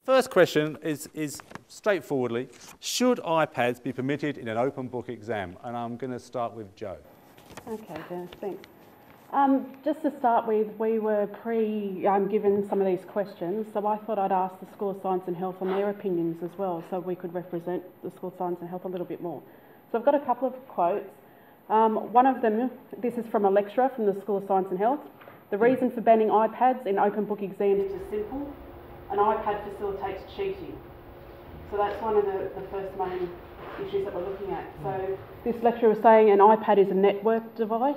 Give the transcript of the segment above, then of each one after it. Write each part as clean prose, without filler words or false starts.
first question is straightforwardly, should iPads be permitted in an open book exam? And I'm going to start with Joe. Okay, Dennis, thanks. Just to start with, we were given some of these questions, so I thought I'd ask the School of Science and Health on their opinions as well, so we could represent the School of Science and Health a little bit more. So I've got a couple of quotes. One of them, this is from a lecturer from the School of Science and Health. The reason for banning iPads in open book exams is simple. An iPad facilitates cheating. So that's one of the first main issues that we're looking at. So this lecturer was saying an iPad is a network device,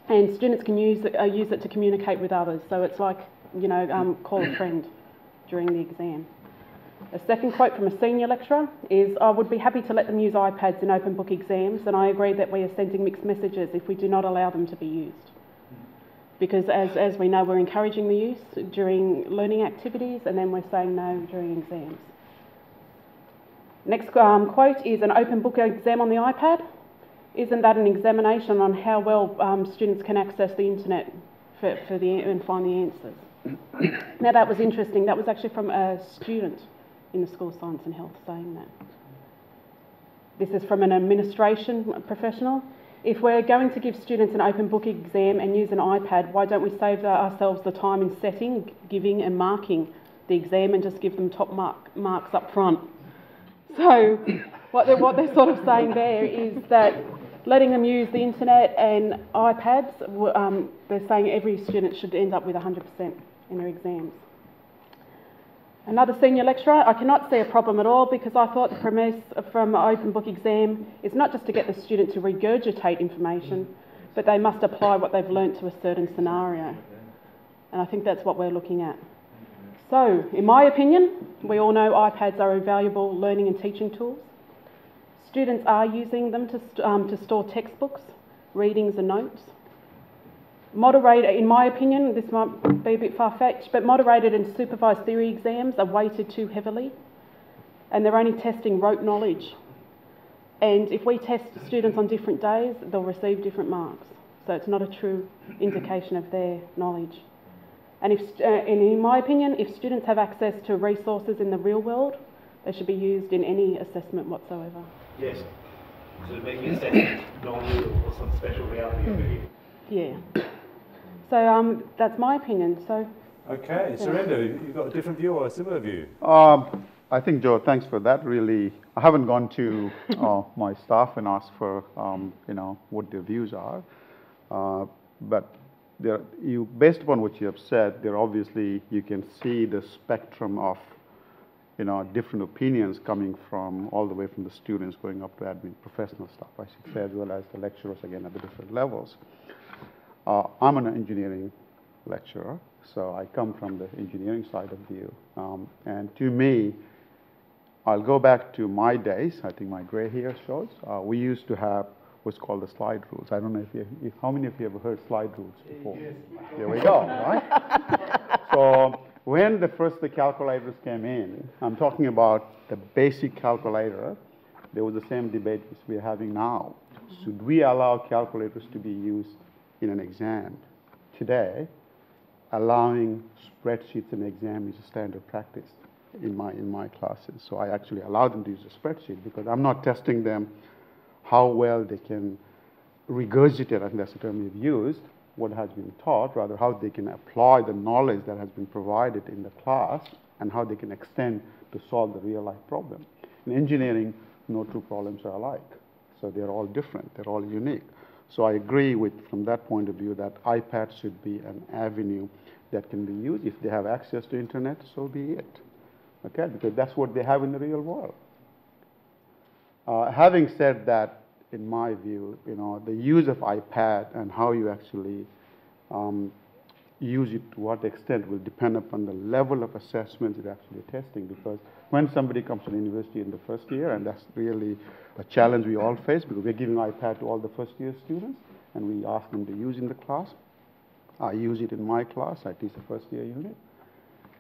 and students can use it to communicate with others. So it's like, you know, call a friend during the exam. A second quote from a senior lecturer is, I would be happy to let them use iPads in open book exams, and I agree that we are sending mixed messages if we do not allow them to be used. Because as we know, we're encouraging the use during learning activities, and then we're saying no during exams. Next quote is, an open book exam on the iPad? Isn't that an examination on how well students can access the internet and find the answers? Now that was interesting. That was actually from a student in the School of Science and Health saying that. This is from an administration professional. If we're going to give students an open book exam and use an iPad, why don't we save ourselves the time in setting, giving and marking the exam and just give them top marks up front? So what they're sort of saying there is that letting them use the internet and iPads, they're saying every student should end up with 100% in their exams. Another senior lecturer, I cannot see a problem at all because I thought the premise from an open book exam is not just to get the student to regurgitate information, but they must apply what they've learnt to a certain scenario. And I think that's what we're looking at. So, in my opinion, we all know iPads are valuable learning and teaching tools. Students are using them to store textbooks, readings and notes. Moderated, in my opinion, this might be a bit far-fetched, but moderated and supervised theory exams are weighted too heavily, and they're only testing rote knowledge. And if we test students on different days, they'll receive different marks. So it's not a true indication of their knowledge. And in my opinion, if students have access to resources in the real world, they should be used in any assessment whatsoever. Yes. So making assessment non-real or some special reality over here. Yeah. So that's my opinion. So. Okay, Surrender, you've got a different view or a similar view? I think, Joe, thanks for that. Really, I haven't gone to my staff and asked for, you know, what their views are. But based upon what you have said, there obviously you can see the spectrum of, you know, different opinions coming from all the way from the students going up to admin professional staff, I should say, as well as the lecturers again at the different levels. I'm an engineering lecturer, so I come from the engineering side of view. And to me, I'll go back to my days. I think my gray hair shows. We used to have what's called the slide rules. I don't know if how many of you have heard slide rules before? Yes. There we go, right? So when the calculators came in, I'm talking about the basic calculator, there was the same debate which we're having now. Should we allow calculators to be used in an exam? Today, allowing spreadsheets in an exam is a standard practice in my classes. So I actually allow them to use a spreadsheet because I'm not testing them how well they can regurgitate, I think that's the term you've used, what has been taught, rather how they can apply the knowledge that has been provided in the class and how they can extend to solve the real life problem. In engineering, no two problems are alike. So they're all different, they're all unique. So I agree with, from that point of view, that iPads should be an avenue that can be used. If they have access to internet, so be it. Okay, because that's what they have in the real world. Having said that, in my view, you know, the use of iPad and how you actually use it to what extent will depend upon the level of assessment you're actually testing. Because when somebody comes to the university in the first year, and that's really a challenge we all face because we're giving iPad to all the first year students, and we ask them to use in the class. I use it in my class. I teach the first year unit.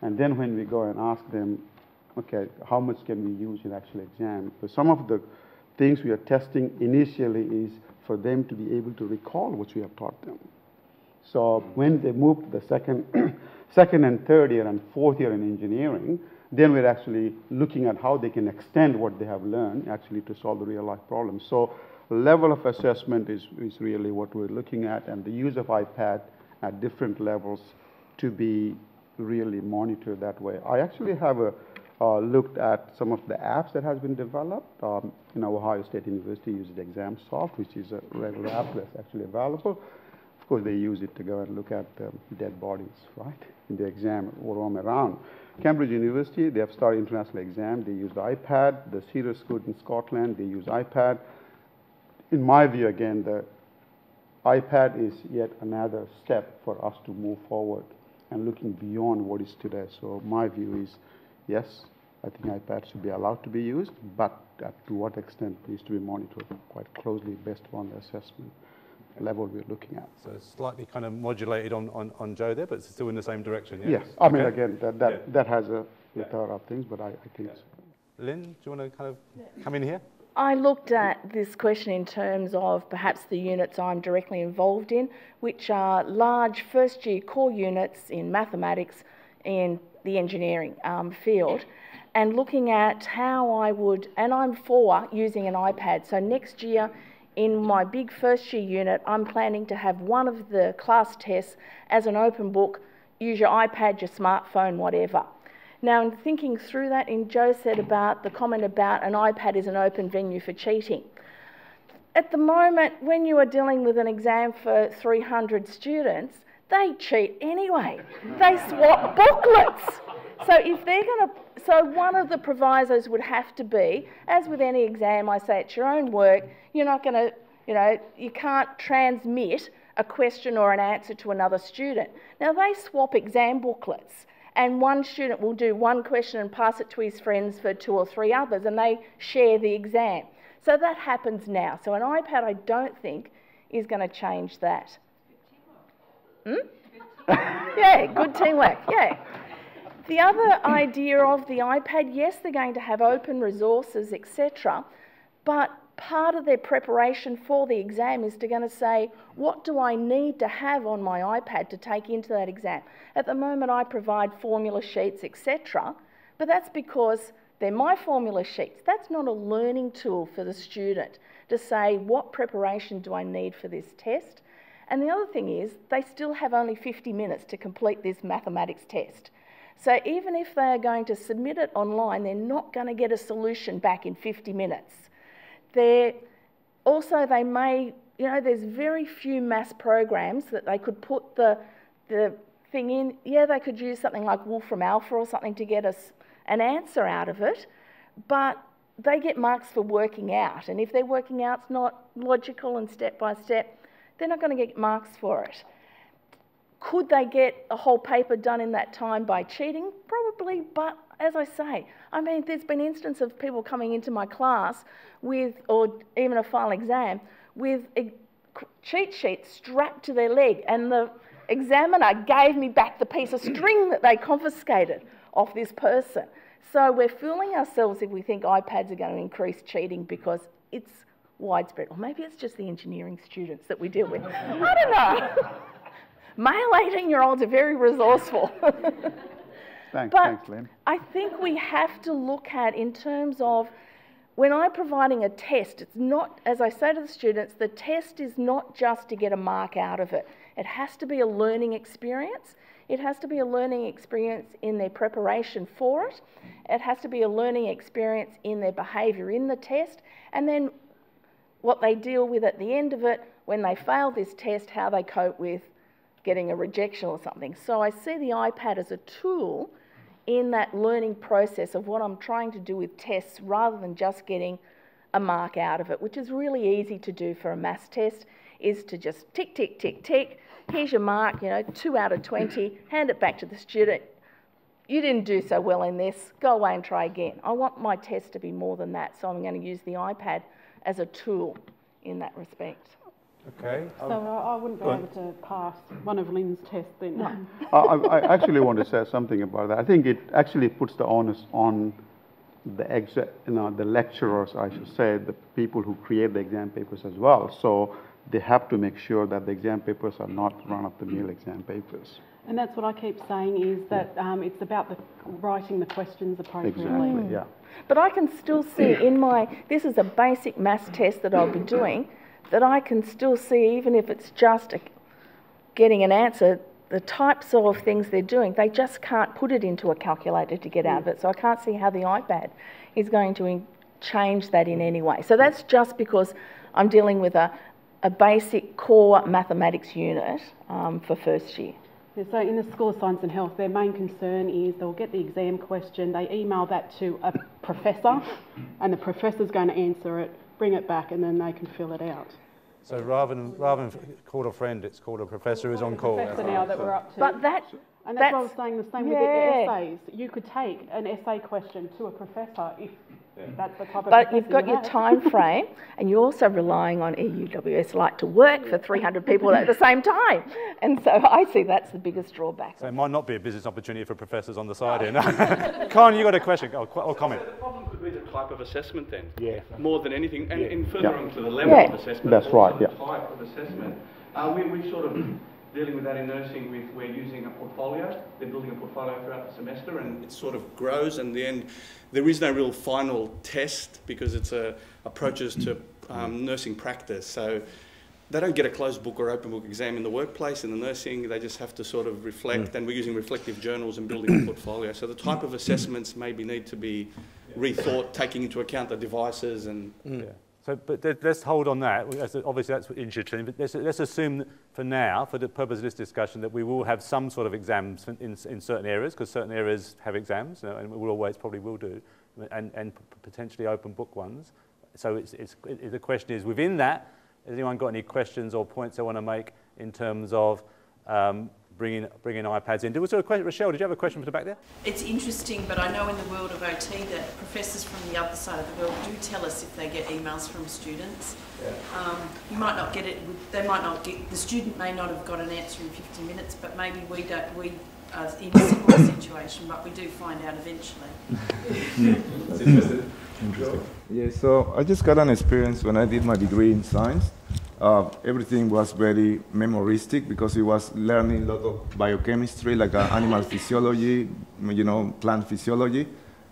And then when we go and ask them, okay, how much can we use in actual exam? So some of the things we are testing initially is for them to be able to recall what we have taught them. So when they move to the second and third year and fourth year in engineering, then we're actually looking at how they can extend what they have learned actually to solve the real life problems. So level of assessment is really what we're looking at, and the use of iPad at different levels to be really monitored that way. I actually have looked at some of the apps that has been developed. Ohio State University uses ExamSoft, which is a regular app that's actually available. Of course, they use it to go and look at dead bodies, right, in the exam or roam around. Cambridge University, they have started international exam. They use the iPad. The Cedar School in Scotland, they use iPad. In my view, again, the iPad is yet another step for us to move forward and looking beyond what is today. So my view is, yes, I think iPads should be allowed to be used, but to what extent needs to be monitored quite closely based on the assessment level we're looking at. So it's slightly kind of modulated on Joe there, but it's still in the same direction, yeah? Yes, I mean, again, that has a plethora of things, but I think it's... Lynn, do you want to kind of come in here? I looked at this question in terms of perhaps the units I'm directly involved in, which are large first-year core units in mathematics and the engineering field, and looking at how I would, and I'm for using an iPad. So next year, in my big first-year unit, I'm planning to have one of the class tests as an open book, use your iPad, your smartphone, whatever. Now, in thinking through that, and Joe said about the comment about an iPad is an open venue for cheating. At the moment, when you are dealing with an exam for 300 students, they cheat anyway. They swap booklets. So if they're going to, so one of the provisos would have to be, as with any exam, I say it's your own work, you're not going to, you can't transmit a question or an answer to another student. Now they swap exam booklets, and one student will do one question and pass it to his friends for 2 or 3 others, and they share the exam. So that happens now. So an iPad, I don't think, is going to change that. Yeah, good teamwork, yeah. The other idea of the iPad, yes, they're going to have open resources, etc., but part of their preparation for the exam is going to say, what do I need to have on my iPad to take into that exam? At the moment, I provide formula sheets, etc., but that's because they're my formula sheets. That's not a learning tool for the student to say, what preparation do I need for this test? And the other thing is, they still have only 50 minutes to complete this mathematics test. So even if they are going to submit it online, they're not going to get a solution back in 50 minutes. They may, there's very few maths programs that they could put the thing in. Yeah, they could use something like Wolfram Alpha or something to get us an answer out of it, but they get marks for working out. And if their working out's not logical and step by step, they're not going to get marks for it. Could they get a whole paper done in that time by cheating? Probably, but as I say, I mean, there's been instances of people coming into my class with, or even a final exam, with a cheat sheet strapped to their leg, and the examiner gave me back the piece of string that they confiscated off this person. So we're fooling ourselves if we think iPads are going to increase cheating because it's widespread. Or maybe it's just the engineering students that we deal with. I don't know. Male 18-year-olds are very resourceful. Thanks, Lynn. I think we have to look at, in terms of, when I'm providing a test, it's not, as I say to the students, the test is not just to get a mark out of it. It has to be a learning experience. It has to be a learning experience in their preparation for it. It has to be a learning experience in their behaviour in the test. And then what they deal with at the end of it, when they fail this test, how they cope with getting a rejection or something. So I see the iPad as a tool in that learning process of what I'm trying to do with tests, rather than just getting a mark out of it, which is really easy to do for a maths test, is to just tick, tick, tick, tick. Here's your mark, 2 out of 20, hand it back to the student. You didn't do so well in this, go away and try again. I want my test to be more than that, so I'm going to use the iPad as a tool in that respect. Okay. So I wouldn't be able to pass one of Lynn's tests then. No. I actually want to say something about that. I think it actually puts the onus on the lecturers, I should say, the people who create the exam papers as well. So they have to make sure that the exam papers are not run-of-the-mill exam papers. And that's what I keep saying is that it's about writing the questions appropriately. Exactly, yeah. But I can still see in this is a basic maths test that I'll be doing, that I can still see, even if it's just getting an answer, the types of things they're doing, they just can't put it into a calculator to get out of it. So I can't see how the iPad is going to change that in any way. So that's just because I'm dealing with a basic core mathematics unit for first year. Yeah, so in the School of Science and Health, their main concern is they'll get the exam question, they email that to a professor, and the professor's going to answer it, bring it back, and then they can fill it out. So rather than call a friend, it's called a professor who's on call. Professor now that we're up to. But that's what I was saying, the same with the essays. You could take an essay question to a professor if that's the type of But you've got your time frame, and you're also relying on EUWS Lite to work for 300 people at the same time. And so I see that's the biggest drawback. So it might not be a business opportunity for professors on the side here. No. Con, you got a question or comment? The problem could be the type of assessment then. Yeah. More than anything, and further on to the level of assessment. That's right, the type of assessment. We're sort of dealing with that in nursing. We're using a portfolio. They're building a portfolio throughout the semester, and it sort of grows. And in the end, there is no real final test because it's approaches to nursing practice. So they don't get a closed book or open book exam in the workplace, in the nursing. They just have to sort of reflect, and we're using reflective journals and building a portfolio. So the type of assessments maybe need to be rethought, taking into account the devices and... So, but let's hold on that. Obviously, that's interesting. But let's assume that for now, for the purpose of this discussion, that we will have some sort of exams in certain areas, because certain areas have exams, and we always probably will do, and potentially open book ones. So the question is, within that, has anyone got any questions or points they want to make in terms of bringing iPads in? Was there a question? Rochelle, did you have a question from the back there? It's interesting, but I know in the world of OT that professors from the other side of the world do tell us if they get emails from students. Yeah. You might not get it. They might not get. The student may not have got an answer in 50 minutes, but maybe we don't. We are in a similar situation, but we do find out eventually. That's interesting. Interesting. Yeah. So I just got an experience when I did my degree in science. Everything was very memoristic because it was learning a lot of biochemistry, like animal physiology, plant physiology.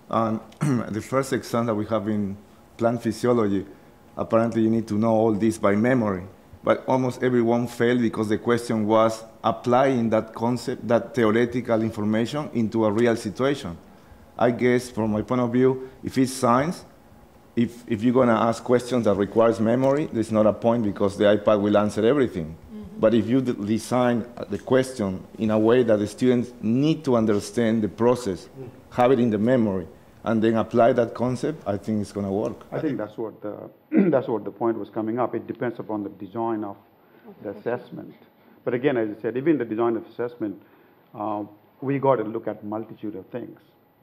And the first exam that we have in plant physiology, apparently you need to know all this by memory. But almost everyone failed because the question was applying that concept, that theoretical information into a real situation. I guess from my point of view, if it's science, if you're going to ask questions that requires memory, there's not a point because the iPad will answer everything. Mm-hmm. But if you design the question in a way that the students need to understand the process, have it in the memory, and then apply that concept, I think it's going to work. I think that's what the point was coming up. It depends upon the design of the assessment. But again, as I said, even the design of assessment, we got to look at multitude of things.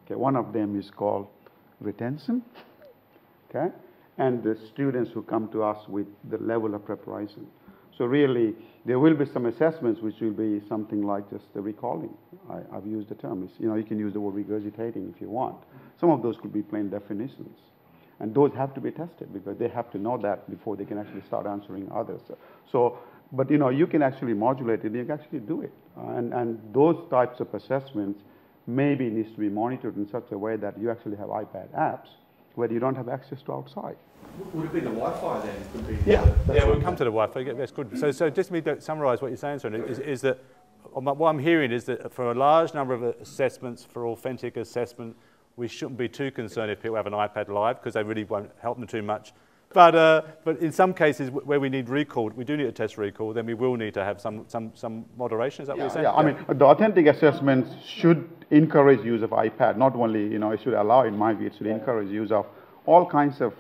Okay, one of them is called retention. Okay, and the students who come to us with the level of preparation. So really, there will be some assessments which will be something like just the recalling. I've used the term. It's, you can use the word regurgitating if you want. Some of those could be plain definitions. And those have to be tested because they have to know that before they can actually start answering others. So, but you can actually modulate it, you can actually do it. And those types of assessments maybe needs to be monitored in such a way that you actually have iPad apps where you don't have access to outside. Would it be the Wi-Fi then? Could be We'll come to the Wi-Fi. That's good. So just me to summarise what you're saying, Soren, is that what I'm hearing is that for a large number of assessments, for authentic assessment, we shouldn't be too concerned if people have an iPad live because they really won't help them too much. But in some cases where we need recall, we do need to test recall, then we will need to have some moderation. Is that what you're saying? Yeah, I mean, the authentic assessments should encourage use of iPad. Not only, it should allow, in my view, it should encourage use of all kinds of,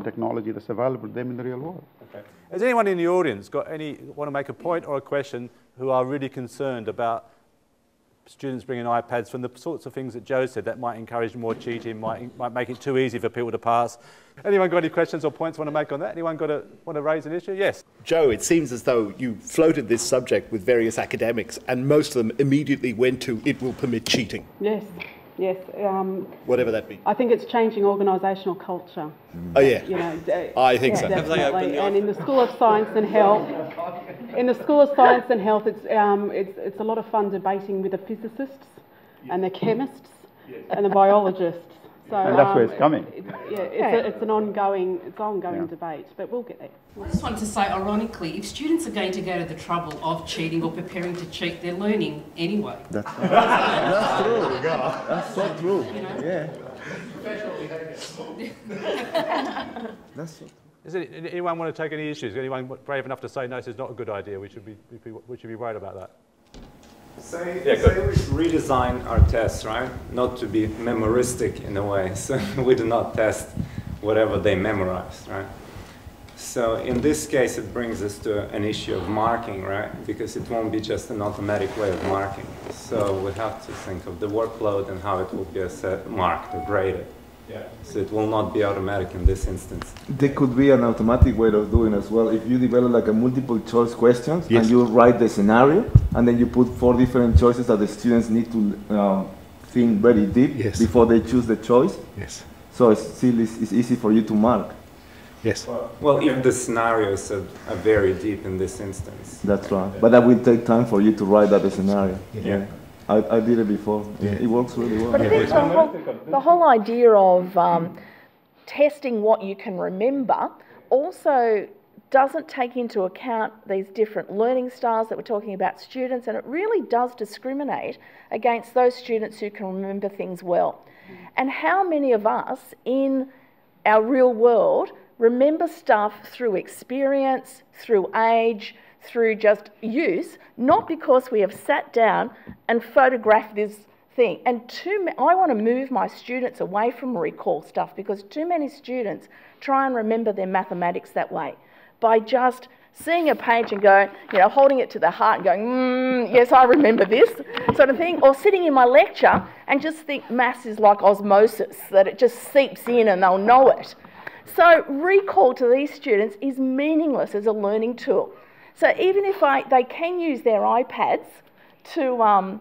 technology that's available to them in the real world. Okay. Has anyone in the audience want to make a point or a question who are really concerned about students bringing iPads from the sorts of things that Joe said that might encourage more cheating, might make it too easy for people to pass? Anyone got any questions or points want to make on that? Anyone want to raise an issue? Yes. Joe, it seems as though you floated this subject with various academics and most of them immediately went to it will permit cheating. Yes. Yes. Whatever that means. I think it's changing organisational culture. Oh yeah. You know, I think so. definitely. And in the School of Science and Health, it's a lot of fun debating with the physicists and the chemists and the biologists. So, and that's where it's coming. It's an ongoing debate, but we'll get there. I just wanted to say, ironically, if students are going to go to the trouble of cheating or preparing to cheat, they're learning anyway. That's true. That's so true. You know? Yeah. That's so true. Does anyone want to take any issues? Is anyone brave enough to say, no, this is not a good idea, we should be worried about that? Say we redesign our tests, right? Not to be memoristic in a way. So we do not test whatever they memorize, right? So in this case, it brings us to an issue of marking, right? Because it won't be just an automatic way of marking. So we have to think of the workload and how it will be marked or graded. Yeah. So it will not be automatic in this instance. There could be an automatic way of doing as well. If you develop like a multiple choice questions and you write the scenario and then you put 4 different choices that the students need to think very deep before they choose the choice. Yes. So it's easy for you to mark. Yes. Well, if the scenarios are very deep in this instance. That's right. But that will take time for you to write that scenario. Yeah. I did it before. Yeah. It works really well. But I think the whole idea of testing what you can remember also doesn't take into account these different learning styles that we're talking about students, and it really does discriminate against those students who can remember things well. And how many of us in our real world remember stuff through experience, through age, through just use, not because we have sat down and photographed this thing. And I want to move my students away from recall stuff, because too many students try and remember their mathematics that way, by just seeing a page and going, holding it to the heart and going, yes, I remember this sort of thing, or sitting in my lecture and just think maths is like osmosis, that it just seeps in and they'll know it. So recall to these students is meaningless as a learning tool. So even if they can use their iPads to,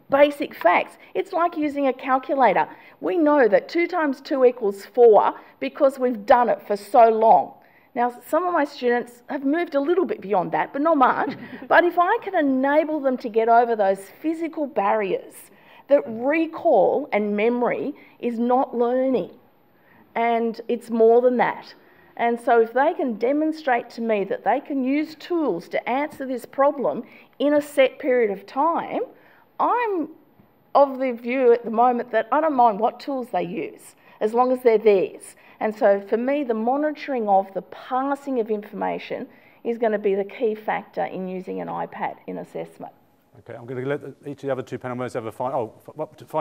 basic facts, it's like using a calculator. We know that 2 times 2 equals 4 because we've done it for so long. Now, some of my students have moved a little bit beyond that, but not much. But if I can enable them to get over those physical barriers, that recall and memory is not learning, and it's more than that. And so if they can demonstrate to me that they can use tools to answer this problem in a set period of time, I'm of the view at the moment that I don't mind what tools they use, as long as they're theirs. And so for me, the monitoring of the passing of information is going to be the key factor in using an iPad in assessment. Okay, I'm going to let each of the other 2 panel members have a final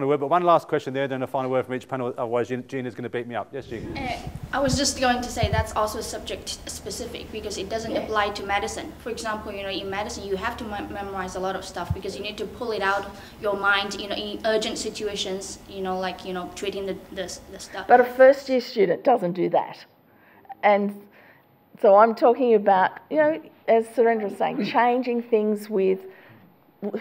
word, but one last question there, then a final word from each panel, otherwise Gina's going to beat me up. Yes, Gina? I was just going to say that's also subject specific, because it doesn't apply to medicine. For example, in medicine you have to memorize a lot of stuff, because you need to pull it out of your mind, in urgent situations, treating the stuff. But a first year student doesn't do that. And so I'm talking about, as Surendra was saying, changing things with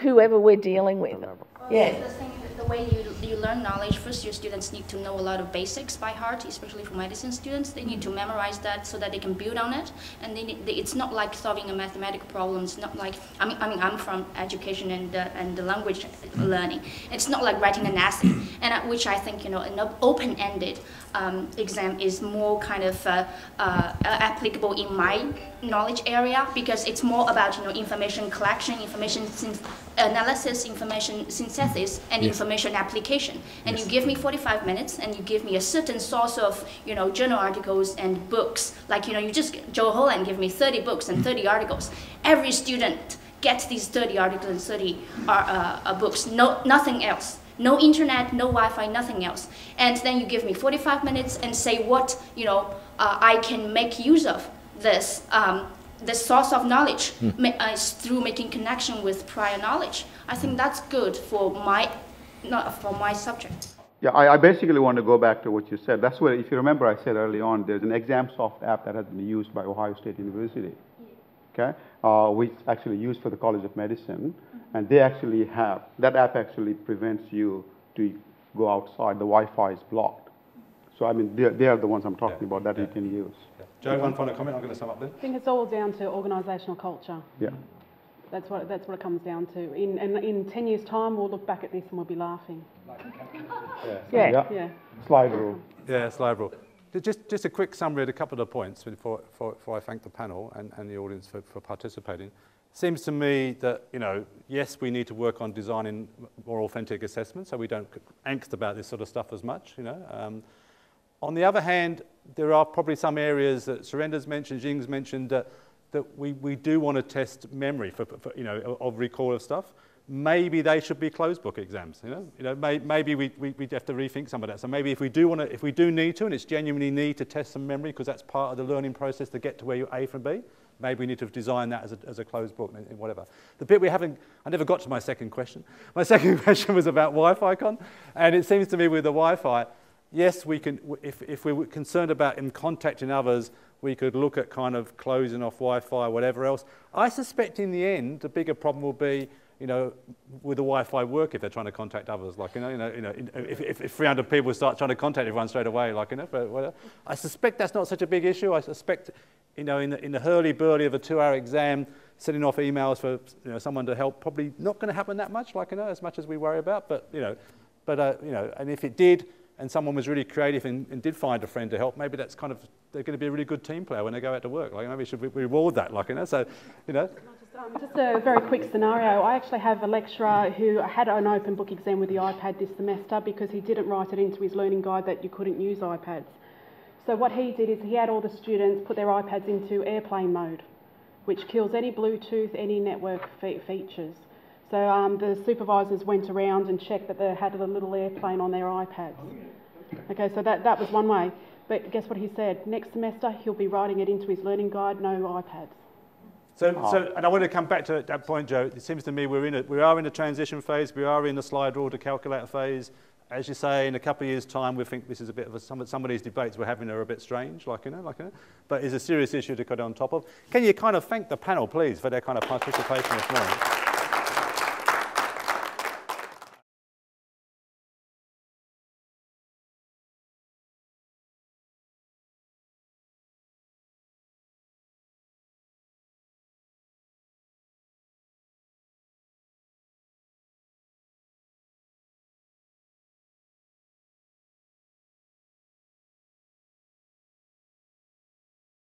whoever we're dealing with. The way you learn knowledge, first year students need to know a lot of basics by heart, especially for medicine students. They need to memorize that so that they can build on it. And it's not like solving a mathematical problem. It's not like, I'm from education and the language learning. It's not like writing an essay, and which I think, an open-ended exam is more kind of applicable in my knowledge area, because it's more about, information collection, information analysis, information synthesis, and information application. And you give me 45 minutes, and you give me a certain source of, journal articles and books. Like, you just, Joe Holland give me 30 books and 30 articles. Every student gets these 30 articles and 30 books, nothing else. No internet, no Wi-Fi, nothing else. And then you give me 45 minutes and say what, I can make use of this. The source of knowledge through making connection with prior knowledge. I think that's good for my subject. Yeah, I basically want to go back to what you said. That's where, if you remember, I said early on, there's an ExamSoft app that has been used by Ohio State University. Okay, which actually used for the College of Medicine, and they actually have, that app actually prevents you to go outside, the Wi-Fi is blocked. So I mean, they are the ones I'm talking about that you can use. Yeah. Joe, one final comment. I'm going to sum up then. I think it's all down to organisational culture. Yeah. That's what it comes down to. In 10 years' time, we'll look back at this and we'll be laughing. Yeah. Slide rule. Yeah, slide rule. Just a quick summary of a couple of points before I thank the panel and the audience for participating. Seems to me that, you know, yes, we need to work on designing more authentic assessments so we don't angst about this sort of stuff as much, you know. On the other hand, there are probably some areas that Surendra's mentioned, Jing's mentioned, that we do want to test memory for you know, of recall of stuff. Maybe they should be closed book exams. You know, maybe we have to rethink some of that. So maybe if we do need to, and it's genuinely need to test some memory because that's part of the learning process to get to where you're A from B, maybe we need to design that as a closed book and whatever. The bit I never got to my second question. My second question was about Wi-Fi con, and it seems to me with the Wi-Fi, yes, we can. If we were concerned about in contacting others, we could look at kind of closing off Wi-Fi, whatever else. I suspect in the end, the bigger problem will be, you know, with the Wi-Fi work if they're trying to contact others, like, if 300 people start trying to contact everyone straight away, like, you know, but whatever. I suspect that's not such a big issue. I suspect, you know, in the hurly-burly of a 2-hour exam, sending off emails for, you know, someone to help, probably not going to happen that much, like, you know, as much as we worry about, but, you know, and if it did, and someone was really creative and did find a friend to help, maybe that's kind of, they're going to be a really good team player when they go out to work. Like, maybe we should reward that, like, you know, so, you know. Just a very quick scenario. I actually have a lecturer who had an open book exam with the iPad this semester because he didn't write it into his learning guide that you couldn't use iPads. So what he did is he had all the students put their iPads into airplane mode, which kills any Bluetooth, any network features. So the supervisors went around and checked that they had a little airplane on their iPads. Okay, so that was one way. But guess what he said? Next semester, he'll be writing it into his learning guide, no iPads. So, and I want to come back to that point, Joe. It seems to me we are in a transition phase. We are in the slide rule to calculator phase. As you say, in a couple of years' time, we think this is a bit of some of these debates we're having are a bit strange, like, you know, but it's a serious issue to cut on top of. Can you kind of thank the panel, please, for their kind of participation this morning?